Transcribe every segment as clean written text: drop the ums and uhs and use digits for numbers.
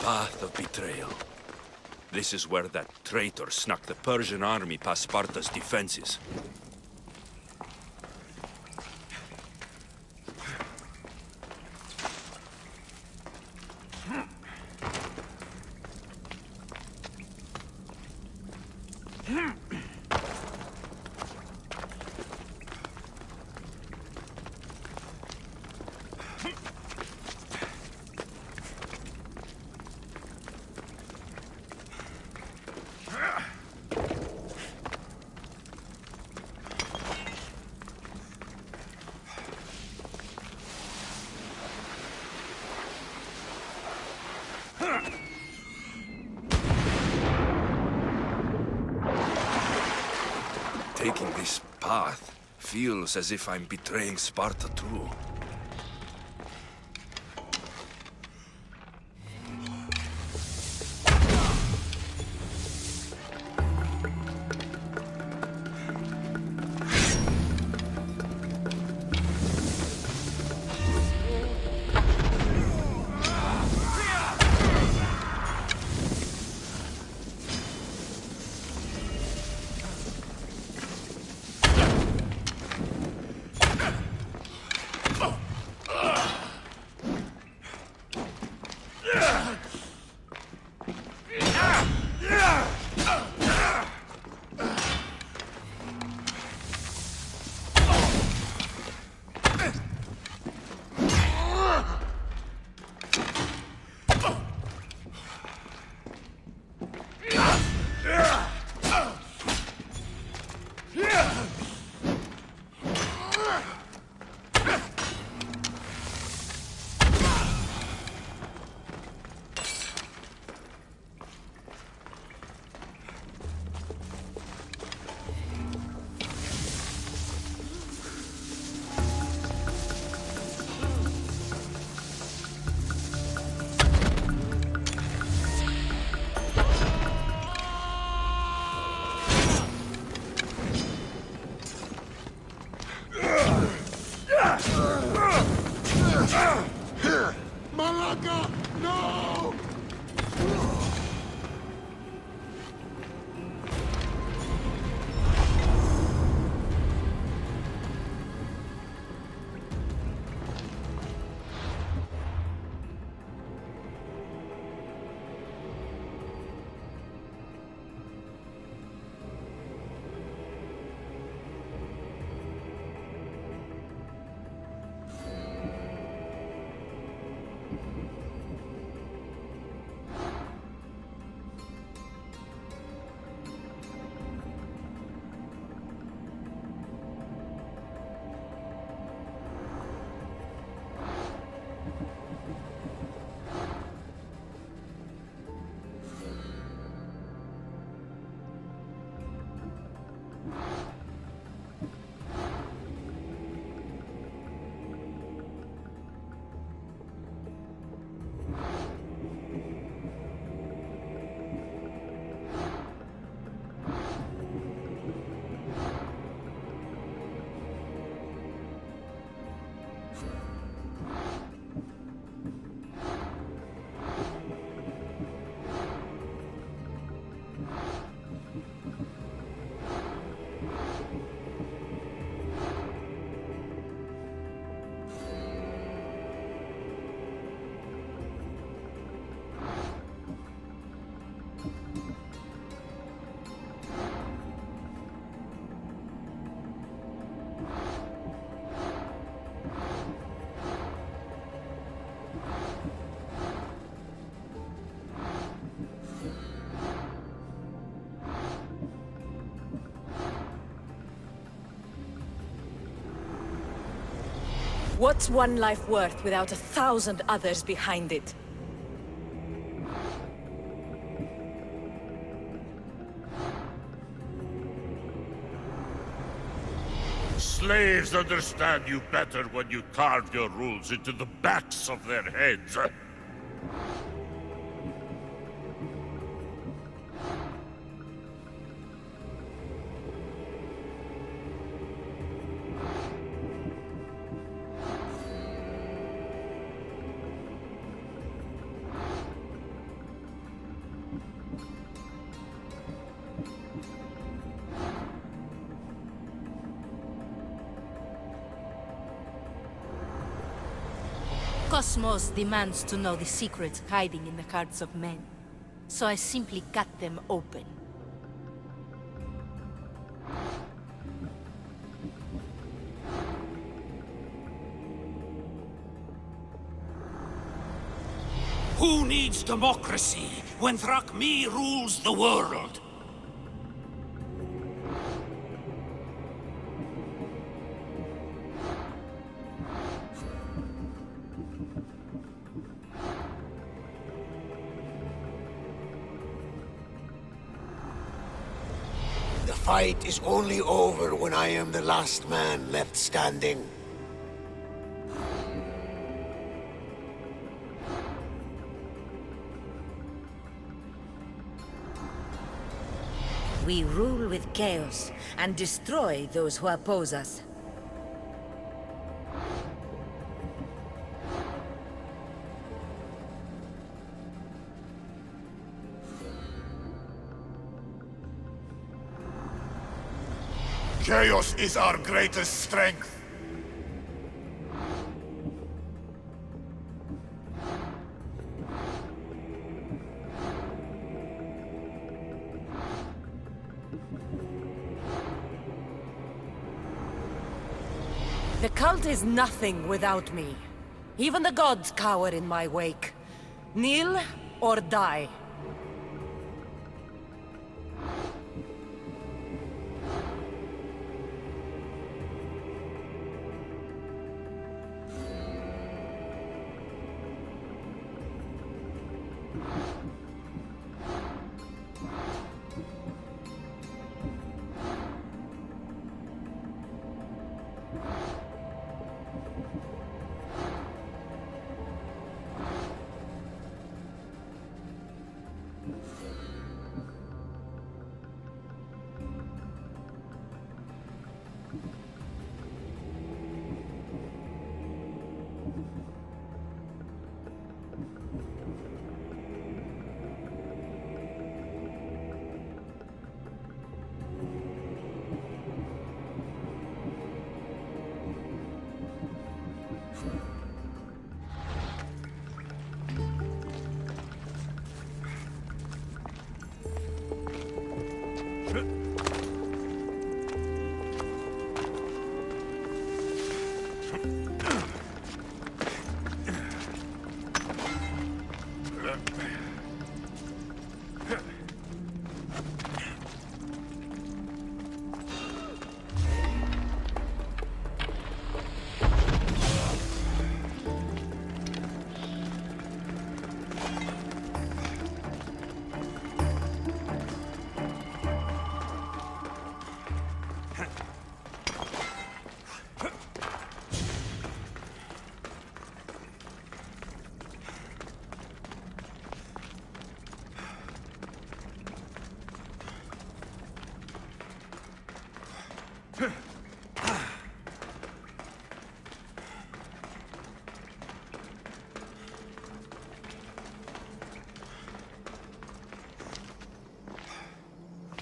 path of betrayal. This is where that traitor snuck the Persian army past Sparta's defenses. Taking this path feels as if I'm betraying Sparta too. Malaka! No! What's one life worth without 1,000 others behind it? Slaves understand you better when you carve your rules into the backs of their heads. cosmos demands to know the secrets hiding in the hearts of men. So I simply cut them open. Who needs democracy when Thrakmi rules the world? The fight is only over when I am the last man left standing. We rule with chaos and destroy those who oppose us. Chaos is our greatest strength. The cult is nothing without me. Even the gods cower in my wake. Kneel or die.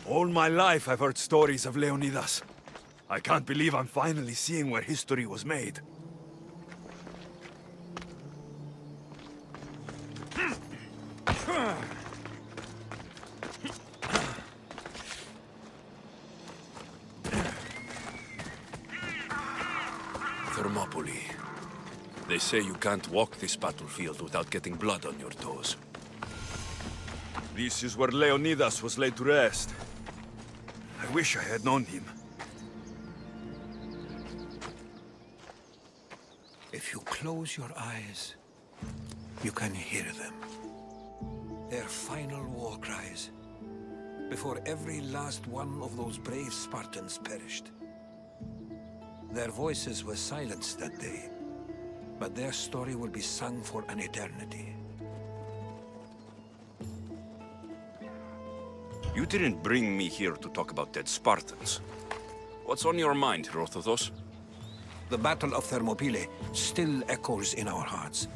All my life I've heard stories of Leonidas. I can't believe I'm finally seeing where history was made. Thermopylae. They say you can't walk this battlefield without getting blood on your toes. This is where Leonidas was laid to rest. I wish I had known him. If you close your eyes, you can hear them. Their final war cries, before every last one of those brave Spartans perished. Their voices were silenced that day, but their story will be sung for an eternity. You didn't bring me here to talk about dead Spartans. What's on your mind, Herodotus? The Battle of Thermopylae still echoes in our hearts.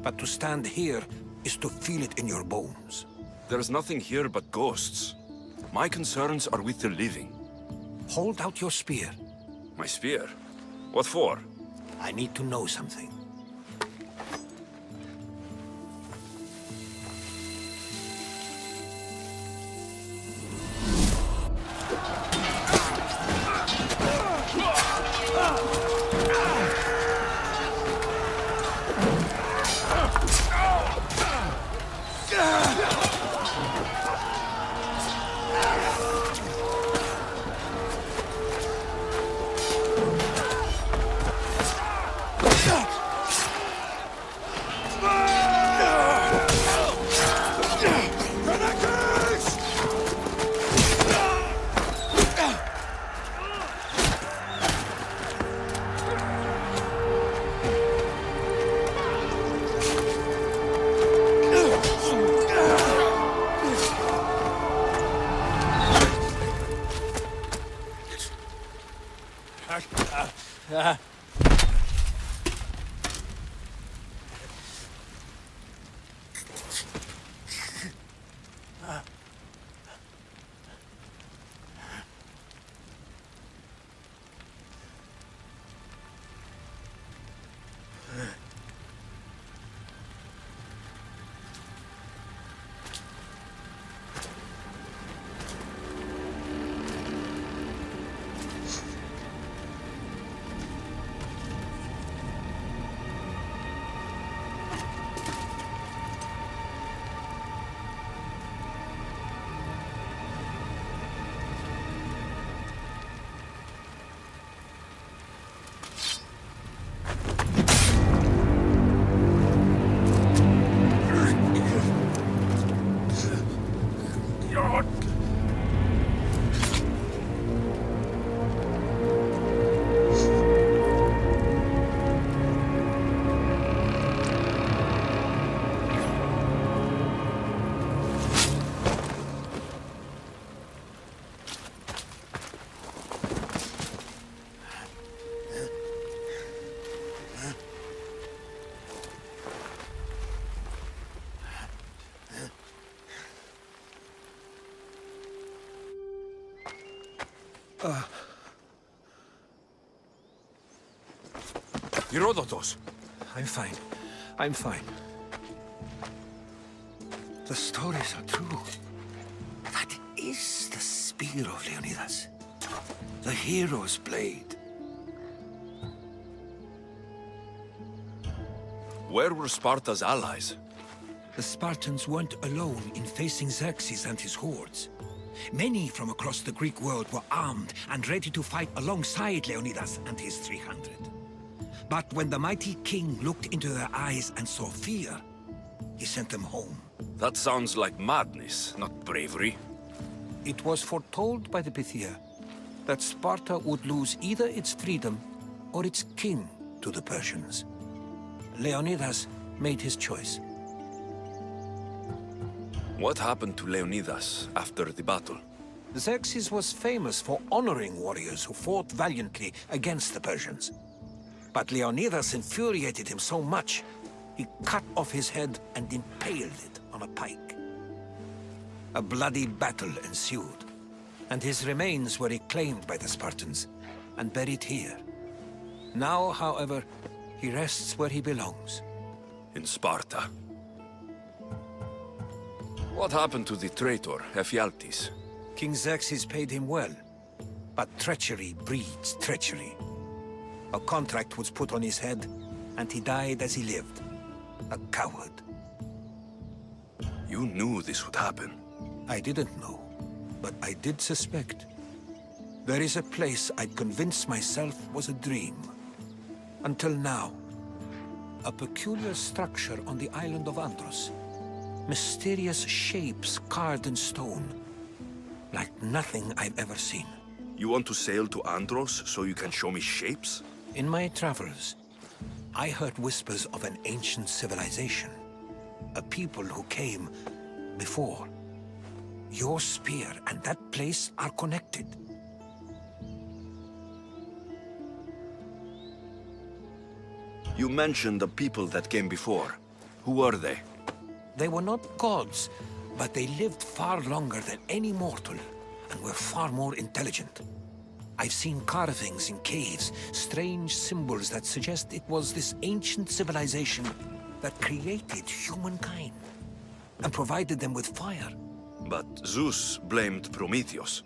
But to stand here is to feel it in your bones. There's nothing here but ghosts. My concerns are with the living. Hold out your spear. My spear? What for? I need to know something. Herodotus! I'm fine. I'm fine. The stories are true. That is the spear of Leonidas. The hero's blade. Where were Sparta's allies? The Spartans weren't alone in facing Xerxes and his hordes. Many from across the Greek world were armed and ready to fight alongside Leonidas and his 300. But when the mighty king looked into their eyes and saw fear, he sent them home. That sounds like madness, not bravery. It was foretold by the Pythia that Sparta would lose either its freedom or its king to the Persians. Leonidas made his choice. What happened to Leonidas after the battle? Xerxes was famous for honoring warriors who fought valiantly against the Persians. But Leonidas infuriated him so much, he cut off his head and impaled it on a pike. A bloody battle ensued, and his remains were reclaimed by the Spartans and buried here. Now, however, he rests where he belongs. In Sparta. What happened to the traitor, Ephialtes? King Xerxes paid him well, but treachery breeds treachery. A contract was put on his head, and he died as he lived. A coward. You knew this would happen. I didn't know, but I did suspect. There is a place I'd convinced myself was a dream. Until now. A peculiar structure on the island of Andros. Mysterious shapes carved in stone. Like nothing I've ever seen. You want to sail to Andros so you can show me shapes? In my travels, I heard whispers of an ancient civilization. A people who came before. Your spear and that place are connected. You mentioned the people that came before. Who were they? They were not gods, but they lived far longer than any mortal, and were far more intelligent. I've seen carvings in caves, strange symbols that suggest it was this ancient civilization that created humankind, and provided them with fire. But Zeus blamed Prometheus.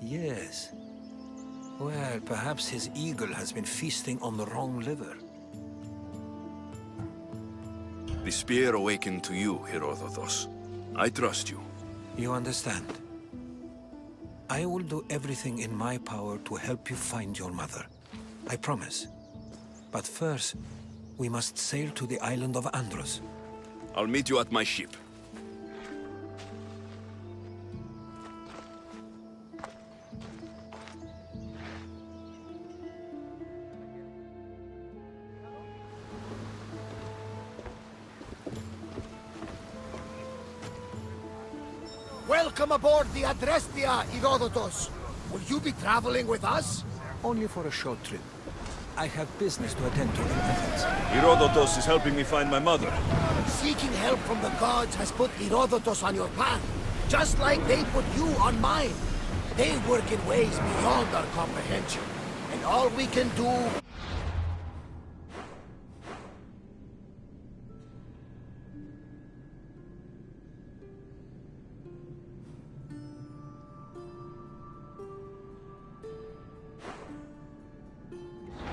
Yes. Well, perhaps his eagle has been feasting on the wrong liver. The spear awakened to you, Herodotus. I trust you. You understand? I will do everything in my power to help you find your mother. I promise. But first, we must sail to the island of Andros. I'll meet you at my ship. Welcome aboard the Adrestia, Herodotus. Will you be traveling with us? Only for a short trip. I have business to attend to in Athens. Herodotus is helping me find my mother. Seeking help from the gods has put Herodotus on your path, just like they put you on mine. They work in ways beyond our comprehension, and all we can do...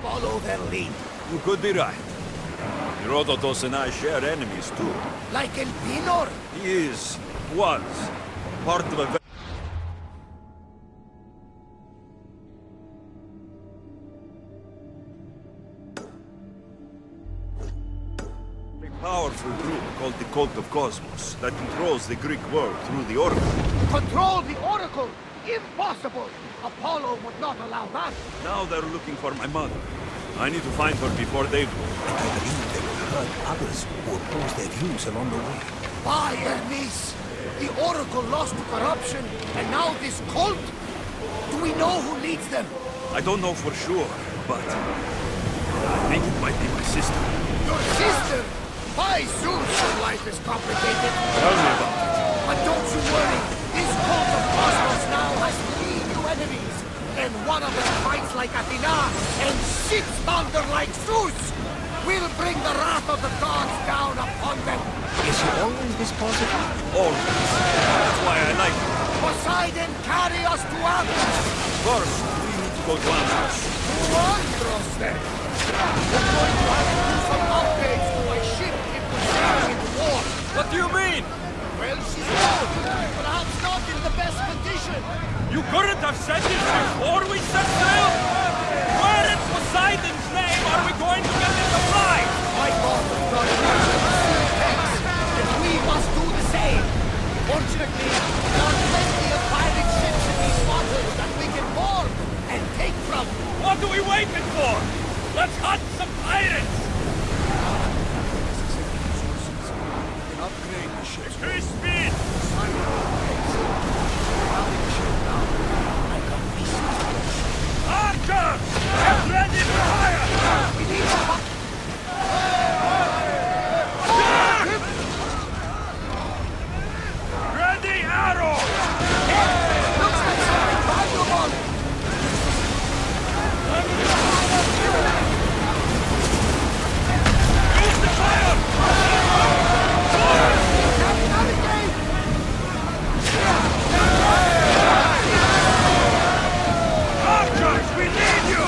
follow their lead. You could be right. Herodotus and I share enemies too. Like Elpinor? He was, part of a very powerful group called the Cult of Cosmos that controls the Greek world through the Oracle. Control the Oracle! Impossible! Apollo would not allow that! Now they're looking for my mother. I need to find her before they do. And I believe they will hurt others who oppose their views along the way. By Hermes! The Oracle lost to corruption, and now this cult? Do we know who leads them? I don't know for sure, but I think it might be my sister. Your sister? By Zeus, your life is complicated. Tell me about it. But don't you worry. This cult of Cosmos now has 3 new enemies. And and one of them fights like Athena and shits thunder like Zeus, we'll bring the wrath of the gods down upon them. Is he always this positive? Always. That's why I like him. Poseidon, carry us to Athens! First, we need to go to Andros. To Andros, then! We're going to have to do some upgrades to my ship if we sail into war. What do you mean? Well, she's old, perhaps not in the best condition. You couldn't have said this before we set sail? Where in Poseidon's name are we going to get the supplies? My father got tanks, and we must do the same. Fortunately, there are plenty of pirate ships in these waters that we can board and take from. What are we waiting for? Let's hunt some pirates! We can upgrade the ships. Increase speed! Archers! Get ready for fire! We need a Ready arrows! looks like something valuable. Use the fire! Navigate! Archers, we need you!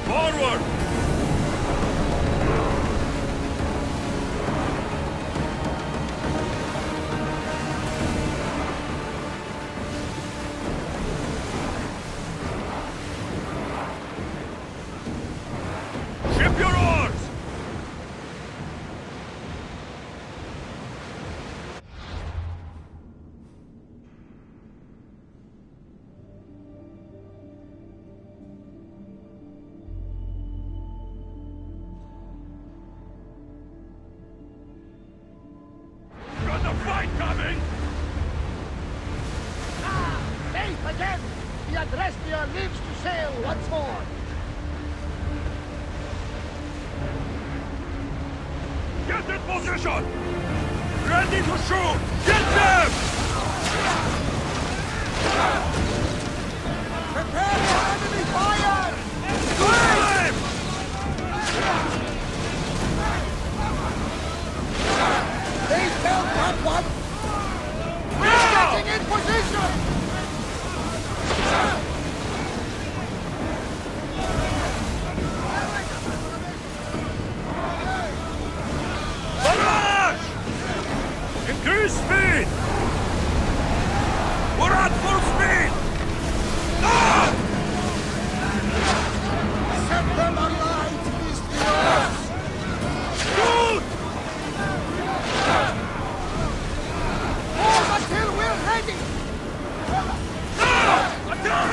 Forward! Ship your oars! Got the fight coming! Faith again! The Adrestia lives to sail once more! Get in position! Ready to shoot! Get them! Prepare for enemy fire! Time! They felt that one! Now! Getting in position! Barrage! Increase speed! We're at full speed! Ah! Set them alight, Mystios! Shoot! Hold until we're ready! Ah! Attack!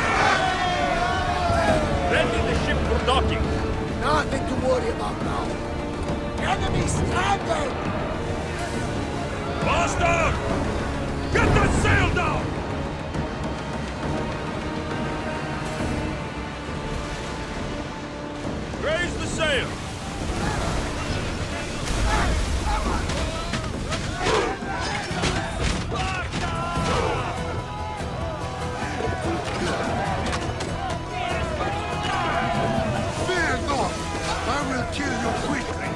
Ready the ship for docking. Nothing to worry about now. Enemy stranded! Master! Get that sail down! Raise the sail! Fear not! I will kill you quickly!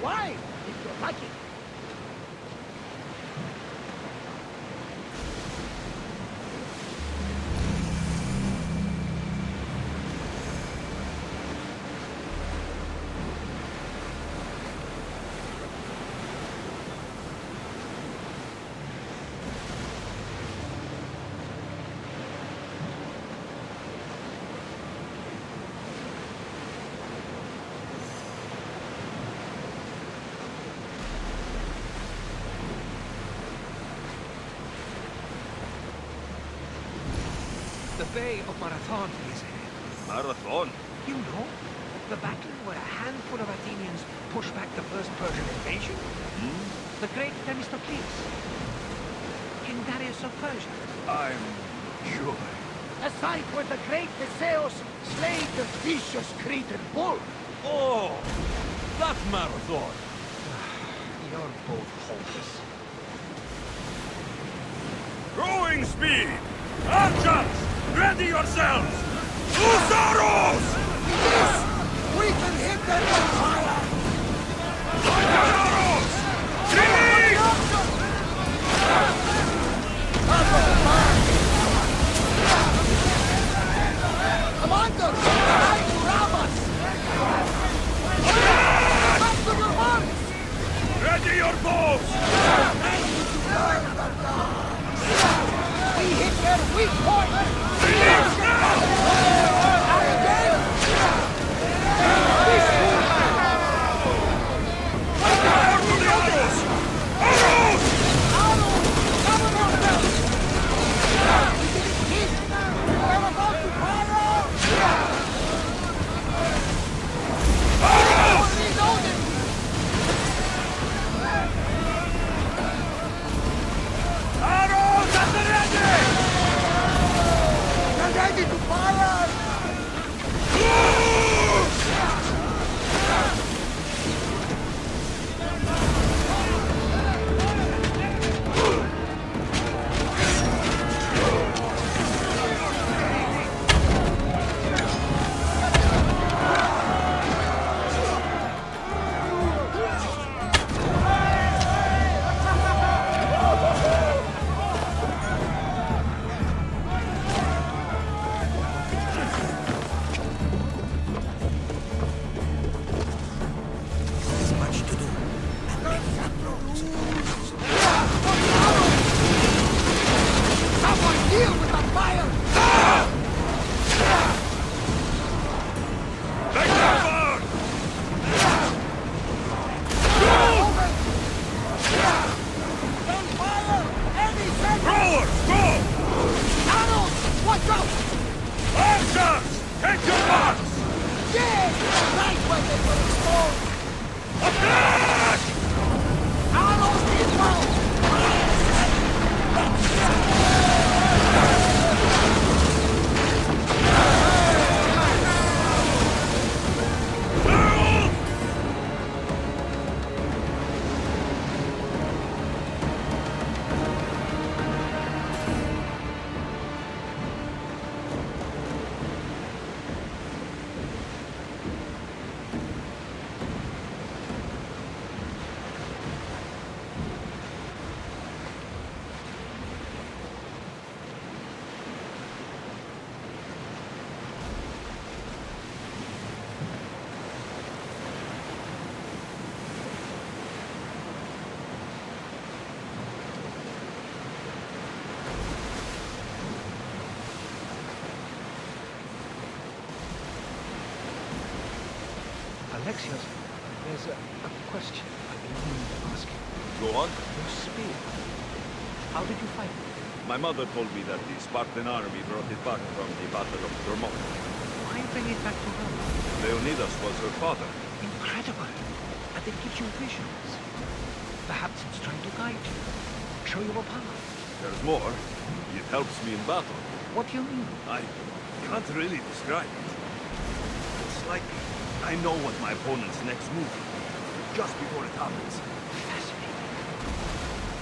wine, if you like it. The Bay of Marathon is Marathon? You know, the battle where a handful of Athenians pushed back the first Persian invasion? The great Themistocles. King Darius of Persia. I'm sure. A site where the great Theseus slayed the vicious Cretan bull. Oh! That Marathon! You're both hopeless. Rowing speed! Archers! Ready yourselves! Husaros! Yes! We can hit them with fire! Husaros! Release! Commanders! Try to ram us! Back to your marks! Ready your bows! We hit their weak point! Release now! And again! Fire to the arrows! Arrows! Cover yourselves! We didn't hit! We're about to fire! Arrows! Reloading! Arrows at the ready! They're ready to fire! There's much to do. And many unknowns. Someone deal with the fire! Take cover! Open! Then fire! Any second! Rowers, go! Arrows! Watch out! Archers! Take your marks! Yes! Right where they were exposed! Attack! Arrows inbound! Move! Alexios, there's a question I've been meaning to ask you. Go on. Your spear. How did you find it? My mother told me that the Spartan army brought it back from the Battle of Thermopylae. Why bring it back to her? Leonidas was her father. Incredible. And it gives you visions. Perhaps it's trying to guide you. Show you a path. There's more. It helps me in battle. What do you mean? I can't really describe it. It's like I know what my opponent's next move will be, just before it happens. Fascinating.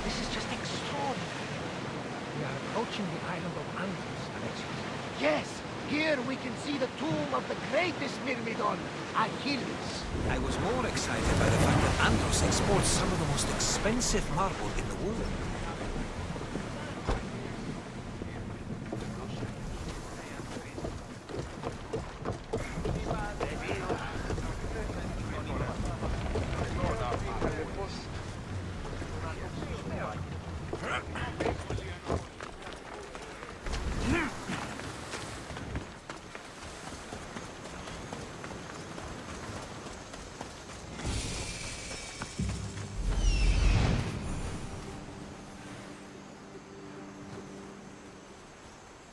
This is just extraordinary. We are approaching the island of Andros, Alexios. Yes! Here we can see the tomb of the greatest Myrmidon, Achilles. I was more excited by the fact that Andros exports some of the most expensive marble in the world.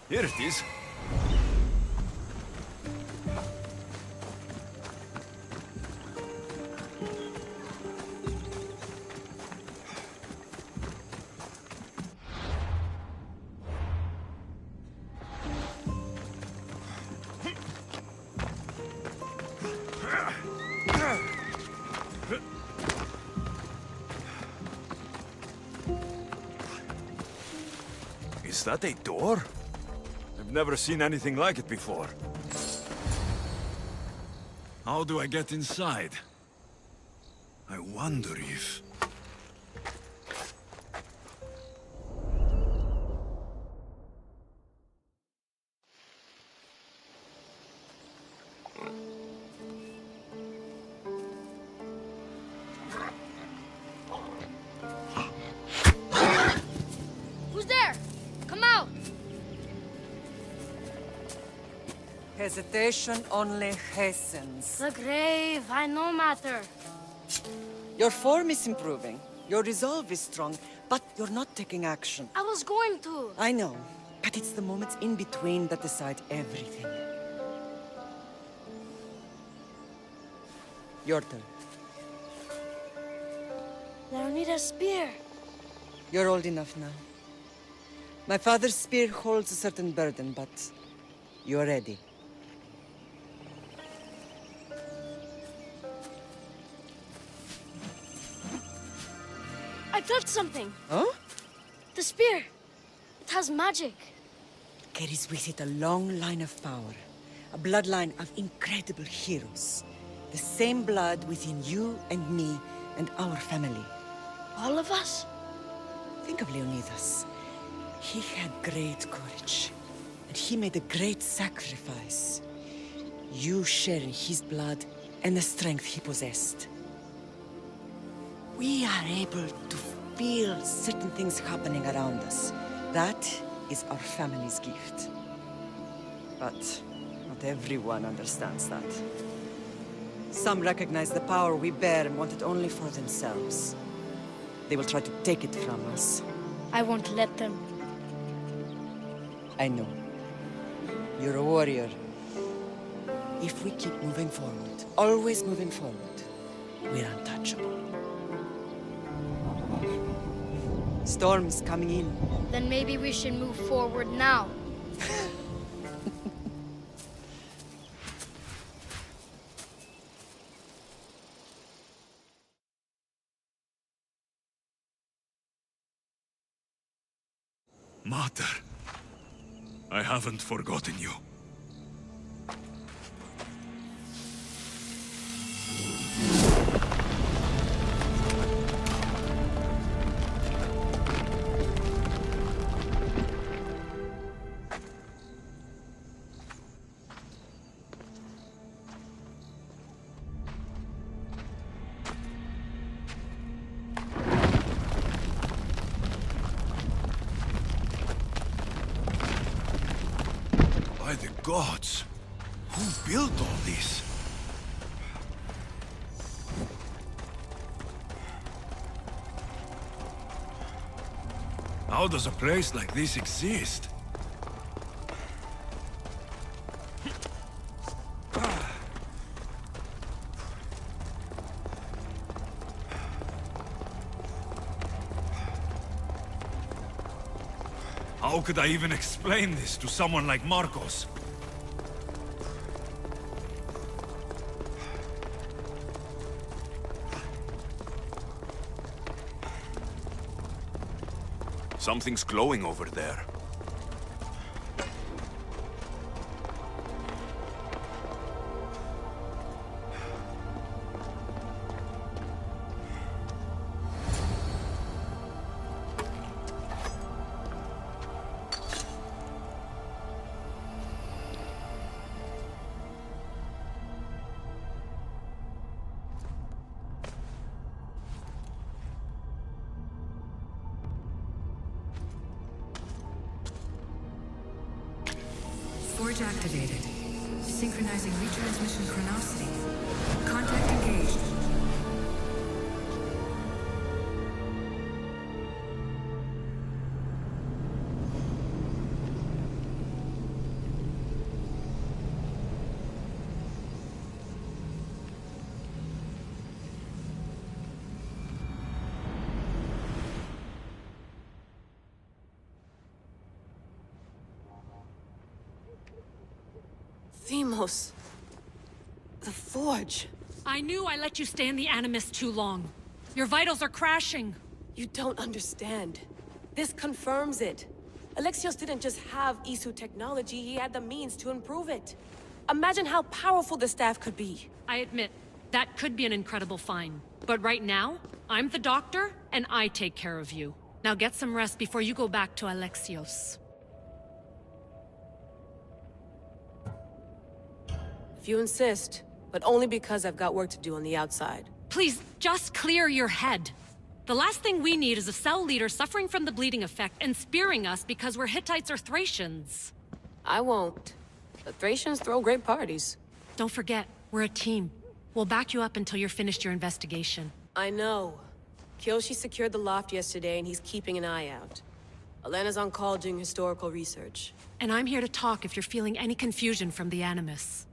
Here it is. Is that a door? I've never seen anything like it before. How do I get inside? I wonder if... Who's there? Come out! Hesitation only hastens. The grave, I no matter. Your form is improving. Your resolve is strong, but you're not taking action. I was going to. I know, but it's the moments in between that decide everything. Your turn. Leonida's spear. You're old enough now. My father's spear holds a certain burden, but you're ready. I touched something. Huh? The spear. It has magic. Carries with it a long line of power. A bloodline of incredible heroes. The same blood within you and me and our family. All of us? Think of Leonidas. He had great courage. And he made a great sacrifice. You share in his blood and the strength he possessed. We are able to feel certain things happening around us. That is our family's gift. But not everyone understands that. Some recognize the power we bear and want it only for themselves. They will try to take it from us. I won't let them. I know. You're a warrior. If we keep moving forward, always moving forward, we're untouchable. Storm's coming in. Then maybe we should move forward now. Mater, I haven't forgotten you. By the gods! Who built all this? How does a place like this exist? How could I even explain this to someone like Marcos? Something's glowing over there. Switch activated. Synchronizing retransmission chronicity. Contact engaged. Themos. The Forge. I knew I let you stay in the Animus too long. Your vitals are crashing. You don't understand. This confirms it. Alexios didn't just have Isu technology, he had the means to improve it. Imagine how powerful the staff could be. I admit, that could be an incredible find. But right now, I'm the doctor, and I take care of you. Now get some rest before you go back to Alexios. If you insist, but only because I've got work to do on the outside. Please, just clear your head. The last thing we need is a cell leader suffering from the bleeding effect and spearing us because we're Hittites or Thracians. I won't. The Thracians throw great parties. Don't forget, we're a team. We'll back you up until you're finished your investigation. I know. Kyoshi secured the loft yesterday and he's keeping an eye out. Elena's on call doing historical research. And I'm here to talk if you're feeling any confusion from the Animus.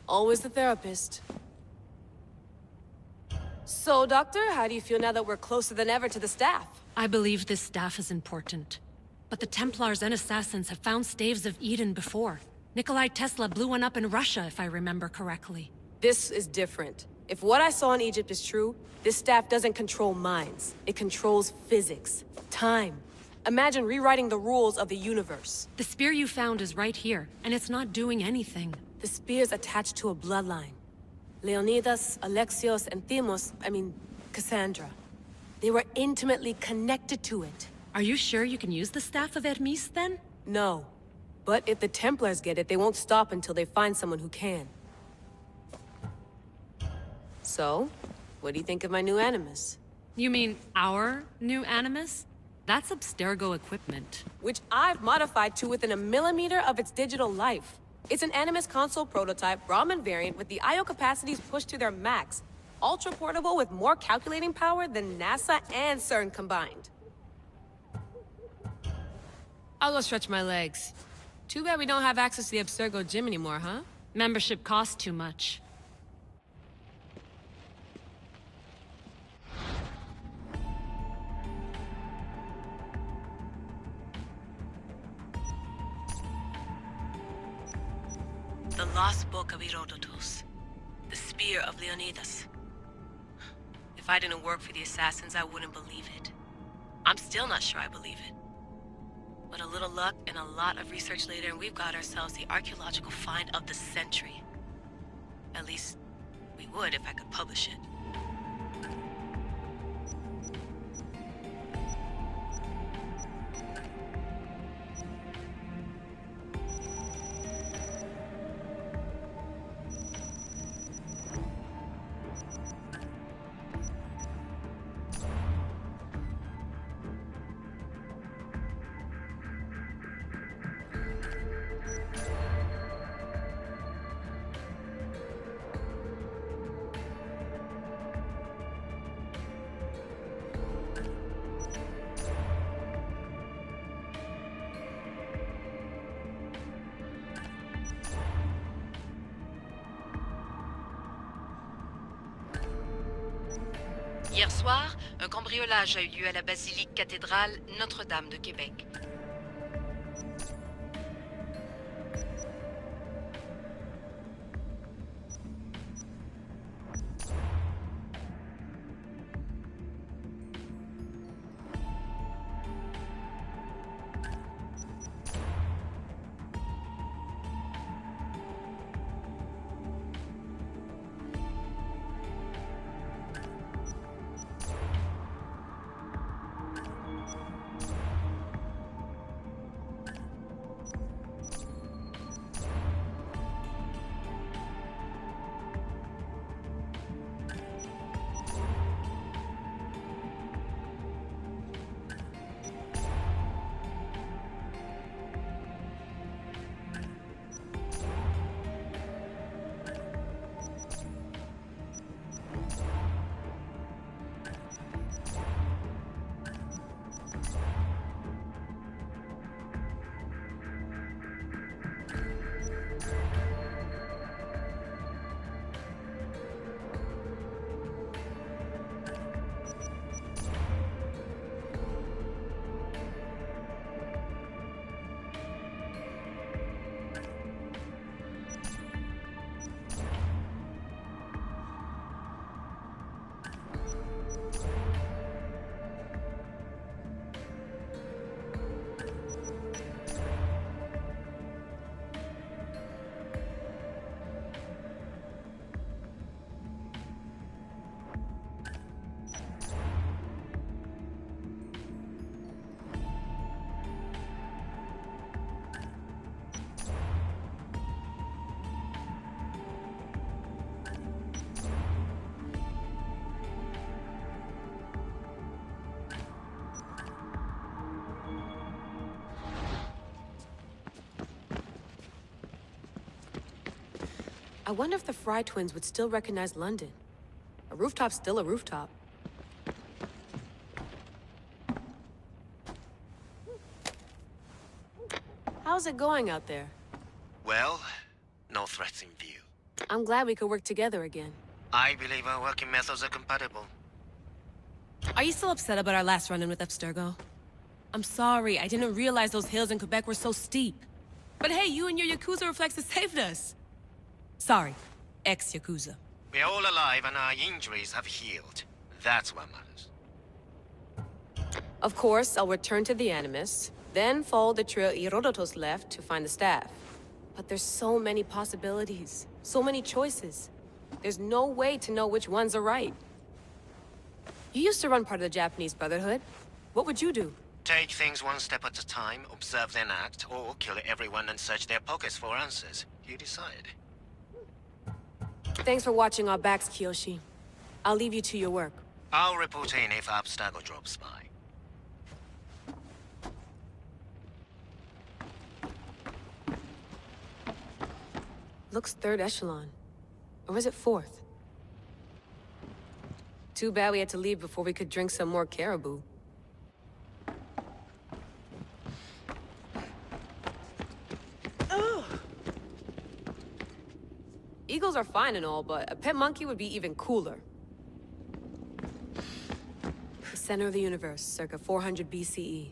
Always the therapist. So, Doctor, how do you feel now that we're closer than ever to the staff? I believe this staff is important. But the Templars and Assassins have found staves of Eden before. Nikolai Tesla blew one up in Russia, if I remember correctly. This is different. If what I saw in Egypt is true, this staff doesn't control minds. It controls physics, time. Imagine rewriting the rules of the universe. The spear you found is right here, and it's not doing anything. The spear's attached to a bloodline. Leonidas, Alexios, and Cassandra. They were intimately connected to it. Are you sure you can use the Staff of Hermes, then? No. But if the Templars get it, they won't stop until they find someone who can. So, what do you think of my new Animus? You mean our new Animus? That's Abstergo equipment. Which I've modified to within a millimeter of its digital life. It's an Animus console prototype, Brahmin variant with the I/O capacities pushed to their max. Ultra portable with more calculating power than NASA and CERN combined. I'll go stretch my legs. Too bad we don't have access to the Abstergo gym anymore, huh? Membership costs too much. The Lost Book of Herodotus. The Spear of Leonidas. If I didn't work for the Assassins, I wouldn't believe it. I'm still not sure I believe it. But a little luck and a lot of research later, and we've got ourselves the archaeological find of the century. At least, we would if I could publish it. Hier soir, un cambriolage a eu lieu à la basilique cathédrale Notre-Dame de Québec. I wonder if the Fry twins would still recognize London. A rooftop's still a rooftop. How's it going out there? Well, no threats in view. I'm glad we could work together again. I believe our working methods are compatible. Are you still upset about our last run-in with Abstergo? I'm sorry, I didn't realize those hills in Quebec were so steep. But hey, you and your Yakuza reflexes saved us. Sorry, ex-Yakuza. We're all alive and our injuries have healed. That's what matters. Of course, I'll return to the Animus, then follow the trail Herodotus left to find the staff. But there's so many possibilities, so many choices. There's no way to know which ones are right. You used to run part of the Japanese Brotherhood. What would you do? Take things one step at a time, observe then act, or kill everyone and search their pockets for answers. You decide. Thanks for watching our backs, Kiyoshi. I'll leave you to your work. I'll report in if Abstergo drops by. Looks third echelon. Or is it fourth? Too bad we had to leave before we could drink some more caribou. Eagles are fine and all, but a pet monkey would be even cooler. The center of the universe, circa 400 BCE.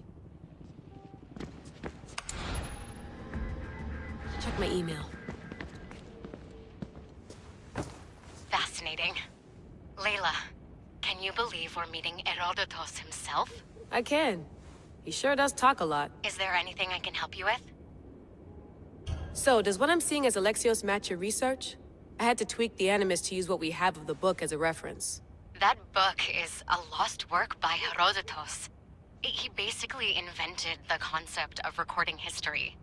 Check my email. Fascinating. Layla, can you believe we're meeting Herodotus himself? I can. He sure does talk a lot. Is there anything I can help you with? So, does what I'm seeing as Alexios match your research? I had to tweak the Animus to use what we have of the book as a reference. That book is a lost work by Herodotus. He basically invented the concept of recording history.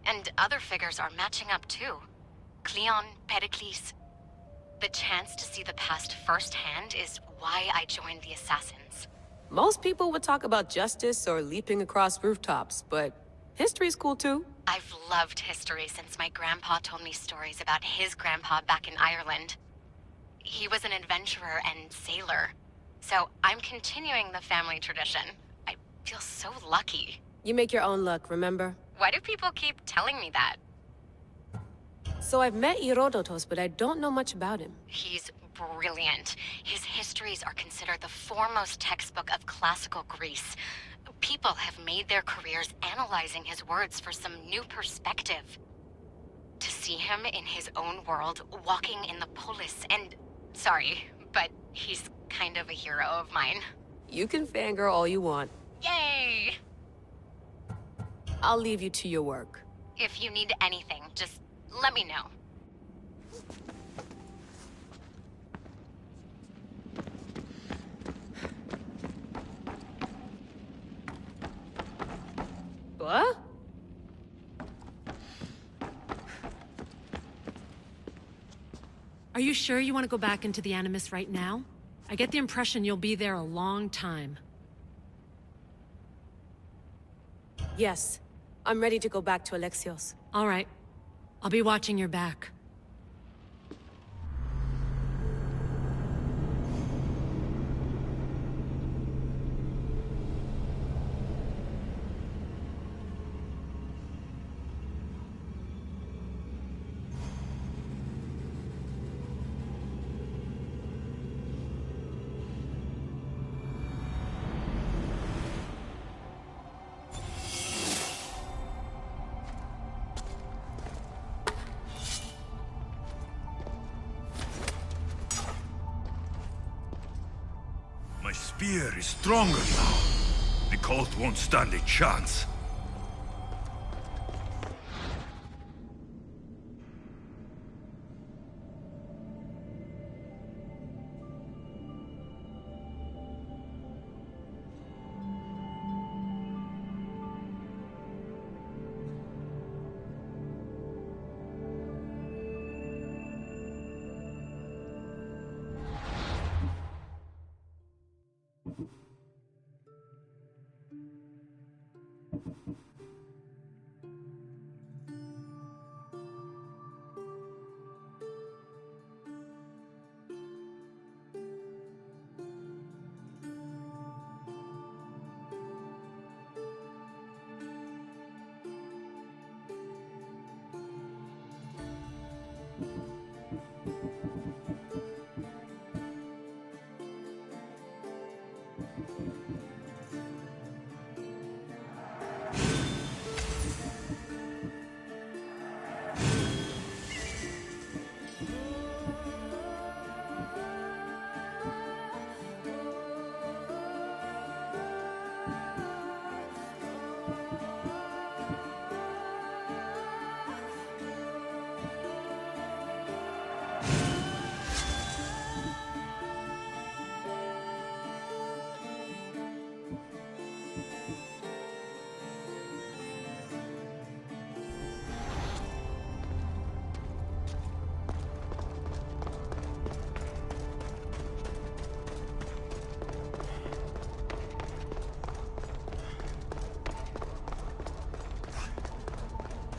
And other figures are matching up too. Cleon, Pericles. The chance to see the past firsthand is why I joined the Assassins. Most people would talk about justice or leaping across rooftops, but history's cool too. I've loved history since my grandpa told me stories about his grandpa back in Ireland. He was an adventurer and sailor, so I'm continuing the family tradition. I feel so lucky. You make your own luck, remember? Why do people keep telling me that? So I've met Herodotus, but I don't know much about him. He's brilliant. His histories are considered the foremost textbook of classical Greece. People have made their careers analyzing his words for some new perspective. To see him in his own world, walking in the polis, and... Sorry, but he's kind of a hero of mine. You can fangirl all you want. Yay! I'll leave you to your work. If you need anything, just let me know. What? Are you sure you want to go back into the Animus right now? I get the impression you'll be there a long time. Yes. I'm ready to go back to Alexios. All right. I'll be watching your back. My spear is stronger now. The cult won't stand a chance.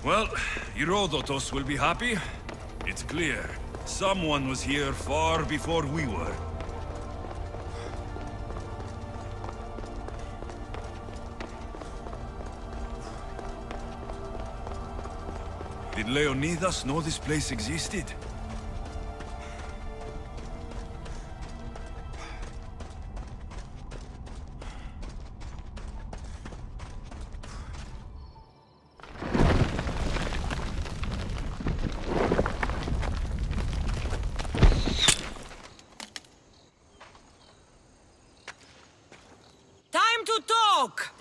Well, Herodotus will be happy. It's clear. Someone was here far before we were. Did Leonidas know this place existed? Time to talk!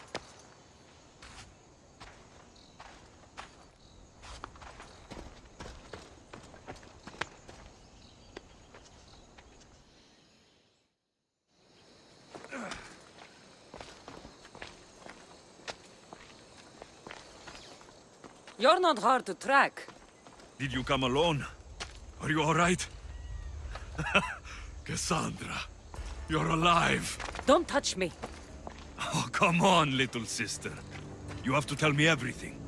You're not hard to track. Did you come alone? Are you all right? Cassandra, you're alive. Don't touch me. Oh, come on, little sister. You have to tell me everything.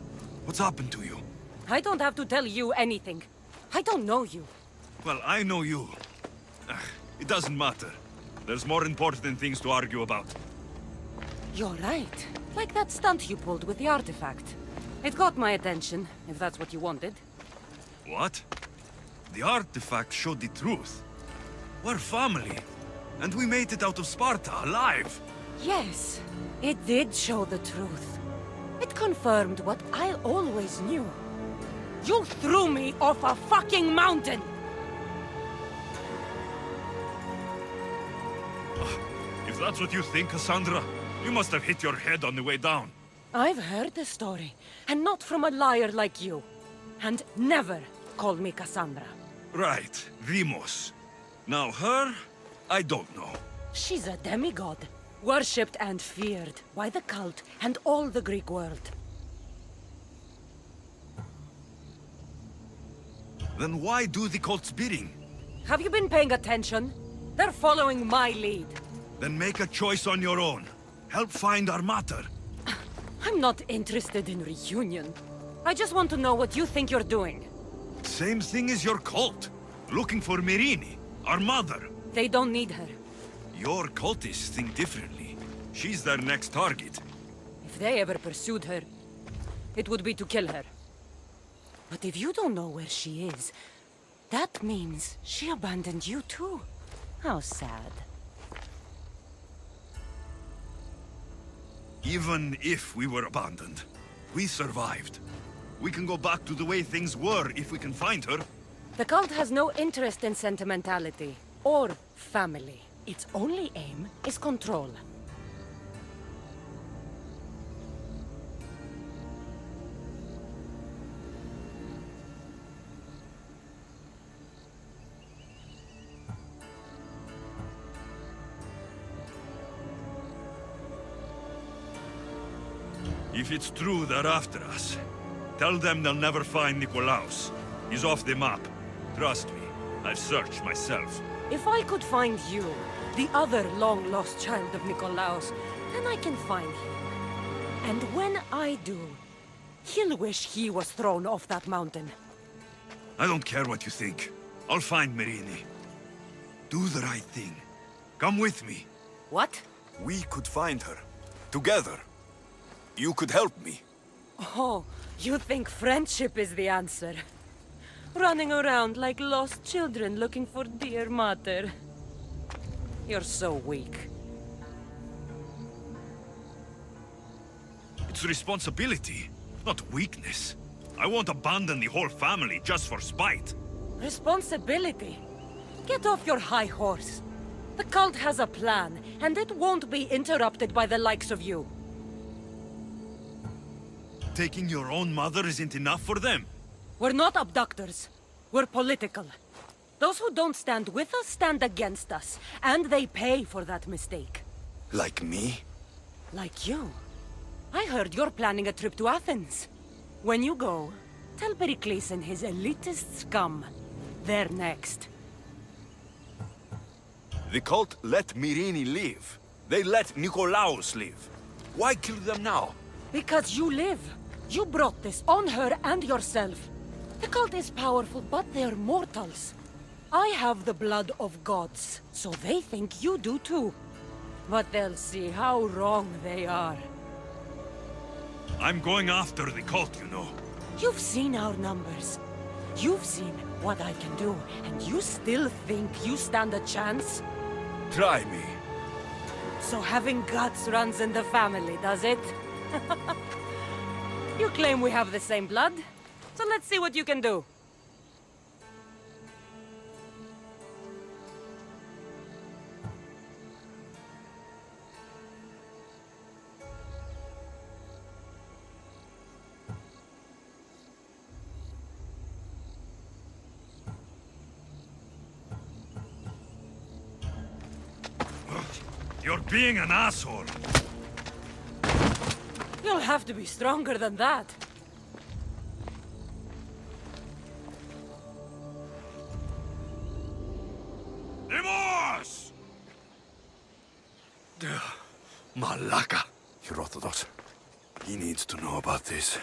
What's happened to you? I don't have to tell you anything. I don't know you. Well, I know you. It doesn't matter. There's more important things to argue about. You're right. Like that stunt you pulled with the artifact. It got my attention, if that's what you wanted. What? The artifact showed the truth. We're family. And we made it out of Sparta, alive. Yes, it did show the truth. It confirmed what I always knew. You threw me off a fucking mountain! If that's what you think, Cassandra, you must have hit your head on the way down. I've heard the story, and not from a liar like you. And never call me Cassandra. Right, Demos. Now her, I don't know. She's a demigod, worshipped and feared by the cult and all the Greek world. Then why do the cult's bidding? Have you been paying attention? They're following my lead. Then make a choice on your own. Help find our mater. I'm not interested in reunion. I just want to know what you think you're doing. Same thing as your cult. Looking for Myrrine, our mother. They don't need her. Your cultists think differently. She's their next target. If they ever pursued her, it would be to kill her. But if you don't know where she is, that means she abandoned you too. How sad. Even if we were abandoned, we survived. We can go back to the way things were if we can find her. The cult has no interest in sentimentality or family. Its only aim is control. If it's true they're after us, tell them they'll never find Nikolaos. He's off the map. Trust me, I've searched myself. If I could find you, the other long-lost child of Nikolaos, then I can find him. And when I do, he'll wish he was thrown off that mountain. I don't care what you think. I'll find Myrrine. Do the right thing. Come with me. What? We could find her. Together. You could help me. Oh, you think friendship is the answer? running around like lost children looking for dear mother. You're so weak. It's responsibility, not weakness. I won't abandon the whole family just for spite. Responsibility? Get off your high horse. The cult has a plan, and it won't be interrupted by the likes of you. Taking your own mother isn't enough for them? We're not abductors. We're political. Those who don't stand with us stand against us, and they pay for that mistake. Like me? Like you. I heard you're planning a trip to Athens. When you go, tell Pericles and his elitist scum they're next. The cult let Myrrine live. They let Nikolaos live. Why kill them now? Because you live. You brought this on her and yourself. The cult is powerful, but they're mortals. I have the blood of gods, so they think you do too. But they'll see how wrong they are. I'm going after the cult, you know. You've seen our numbers. You've seen what I can do, and you still think you stand a chance? Try me. So having guts runs in the family, does it? You claim we have the same blood, so let's see what you can do. You're being an asshole. You'll have to be stronger than that. Demos! Malaka. Herodotus. He needs to know about this.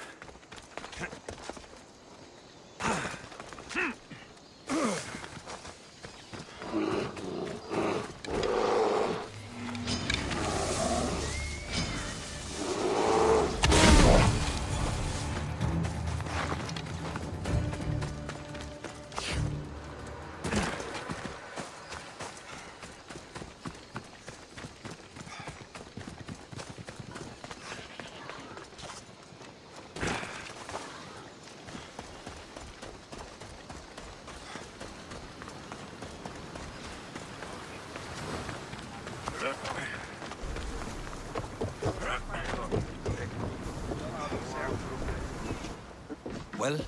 Well,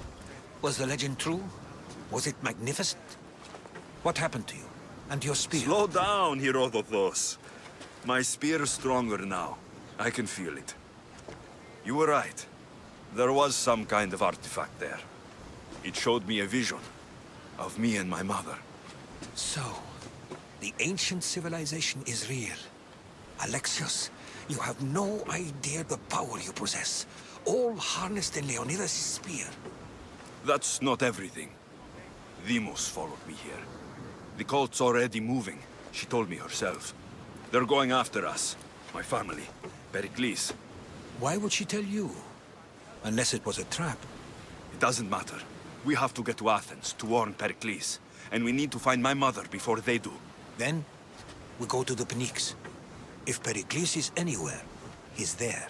was the legend true? Was it magnificent? What happened to you? And your spear? Slow down, Herodotus. My spear is stronger now. I can feel it. You were right. There was some kind of artifact there. It showed me a vision of me and my mother. So, the ancient civilization is real. Alexios, you have no idea the power you possess. All harnessed in Leonidas' spear. That's not everything. Demos followed me here. The cult's already moving. She told me herself. They're going after us. My family. Pericles. Why would she tell you? Unless it was a trap. It doesn't matter. We have to get to Athens to warn Pericles. And we need to find my mother before they do. Then, we go to the Pnyx. If Pericles is anywhere, he's there.